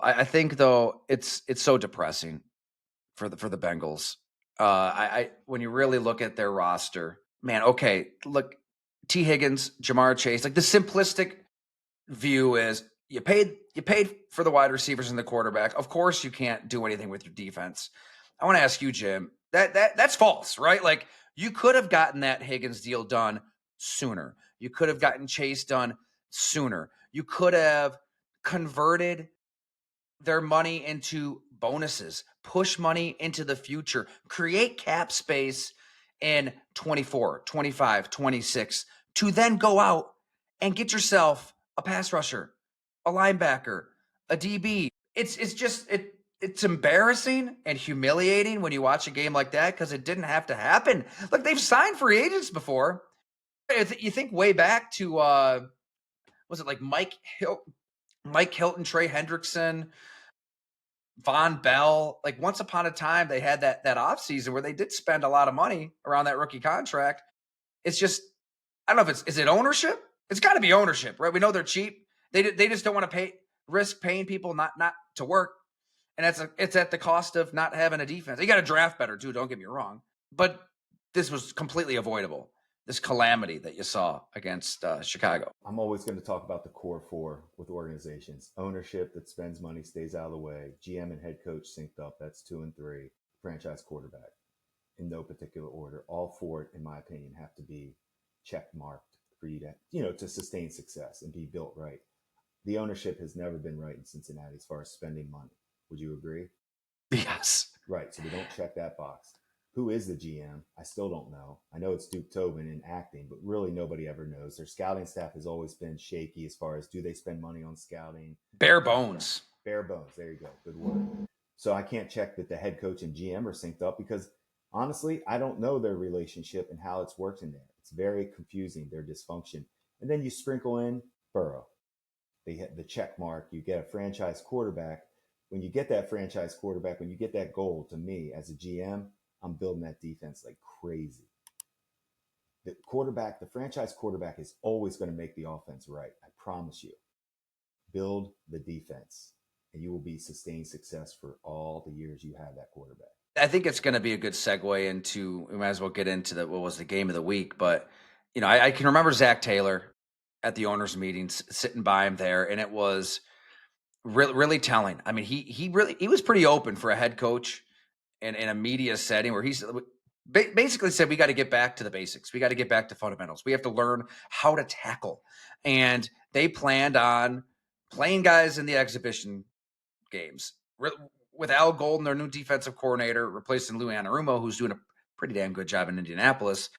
I think though it's so depressing for the Bengals. I when you really look at their roster, man. Okay, look, T. Higgins, Jamar Chase. Like the simplistic view is you paid for the wide receivers and the quarterback. Of course, you can't do anything with your defense. I want to ask you, Jim. That's false, right? Like you could have gotten that Higgins deal done sooner. You could have gotten Chase done sooner. You could have converted their money into bonuses, push money into the future, create cap space in 24, 25, 26 to then go out and get yourself a pass rusher, a linebacker, a DB. It's embarrassing and humiliating when you watch a game like that because it didn't have to happen. Like they've signed free agents before. You think way back to was it like Mike Hilton, Trey Hendrickson, Von Bell, like once upon a time, they had that offseason where they did spend a lot of money around that rookie contract. It's just, I don't know if is it ownership? It's got to be ownership, right? We know they're cheap. They just don't want to risk paying people not to work, and it's at the cost of not having a defense. You got to draft better too. Don't get me wrong, but this was completely avoidable. This calamity that you saw against Chicago. I'm always going to talk about the core four with organizations. Ownership that spends money, stays out of the way. GM and head coach synced up. That's 2 and 3. Franchise quarterback in no particular order. All four, in my opinion, have to be check marked for you to sustain success and be built right. The ownership has never been right in Cincinnati as far as spending money. Would you agree? Yes. Right. So they don't check that box. Who is the GM? I still don't know. I know it's Duke Tobin in acting, but really nobody ever knows. Their scouting staff has always been shaky as far as do they spend money on scouting? Bare bones. Bare bones. There you go. Good word. So I can't check that the head coach and GM are synced up because honestly, I don't know their relationship and how it's worked in there. It's very confusing, their dysfunction. And then you sprinkle in Burrow. They hit the check mark. You get a franchise quarterback. When you get that franchise quarterback, when you get that goal, to me as a GM, I'm building that defense like crazy. The franchise quarterback is always going to make the offense right. I promise you. Build the defense, and you will be sustained success for all the years you have that quarterback. I think it's going to be a good segue into. We might as well get into what was the game of the week. But I can remember Zach Taylor at the owners' meetings, sitting by him there, and it was really telling. I mean, he was pretty open for a head coach in a media setting where he's basically said we got to get back to the basics. We got to get back to fundamentals. We have to learn how to tackle. And they planned on playing guys in the exhibition games with Al Golden, their new defensive coordinator, replacing Lou Anarumo, who's doing a pretty damn good job in Indianapolis.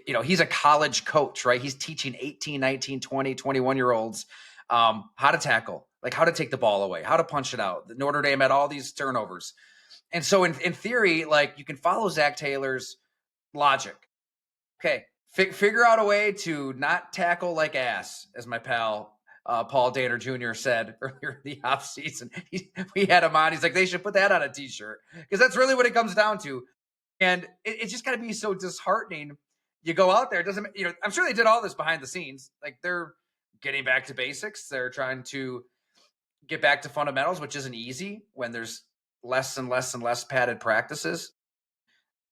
He's a college coach, right? He's teaching 18, 19, 20, 21-year-olds how to tackle, like how to take the ball away, how to punch it out. Notre Dame had all these turnovers. And so in theory, like you can follow Zach Taylor's logic. Okay, figure out a way to not tackle like ass, as my pal Paul Danner Jr. said earlier in the offseason. We had him on. He's like, they should put that on a T-shirt because that's really what it comes down to. And it's just got to be so disheartening. You go out there, it doesn't, I'm sure they did all this behind the scenes. Like they're getting back to basics. They're trying to get back to fundamentals, which isn't easy when there's less and less and less padded practices.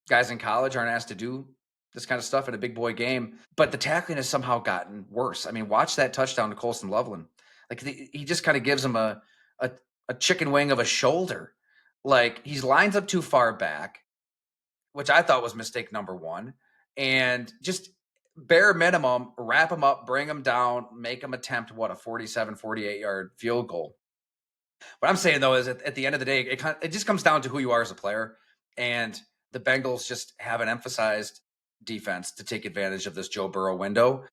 Guys in college aren't asked to do this kind of stuff in a big boy game, but the tackling has somehow gotten worse. I mean, watch that touchdown to Colston Loveland. Like he just kind of gives him a chicken wing of a shoulder. Like he's lines up too far back, which I thought was mistake number one. And just bare minimum, wrap him up, bring him down, make him attempt a 47, 48-yard field goal. What I'm saying, though, is at the end of the day, it just comes down to who you are as a player. And the Bengals just haven't emphasized defense to take advantage of this Joe Burrow window.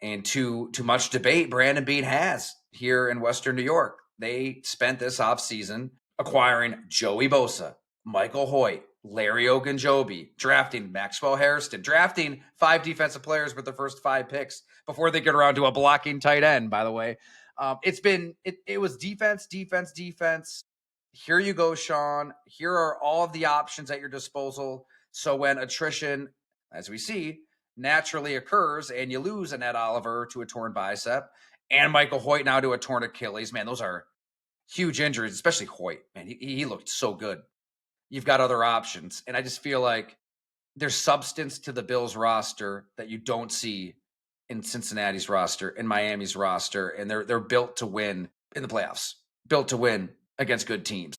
And too much debate Brandon Beane has here in Western New York. They spent this offseason acquiring Joey Bosa, Michael Hoyt, Larry Ogunjobi, drafting Maxwell Hairston, drafting 5 defensive players with the first 5 picks before they get around to a blocking tight end, by the way. It was defense. Here you go, Sean. Here are all of the options at your disposal. So when attrition, as we see, naturally occurs and you lose a Ned Oliver to a torn bicep and Michael Hoyt now to a torn Achilles, man, those are huge injuries, especially Hoyt. Man, he looked so good. You've got other options, and I just feel like there's substance to the Bills roster that you don't see in Cincinnati's roster, in Miami's roster, and they're built to win in the playoffs, built to win against good teams.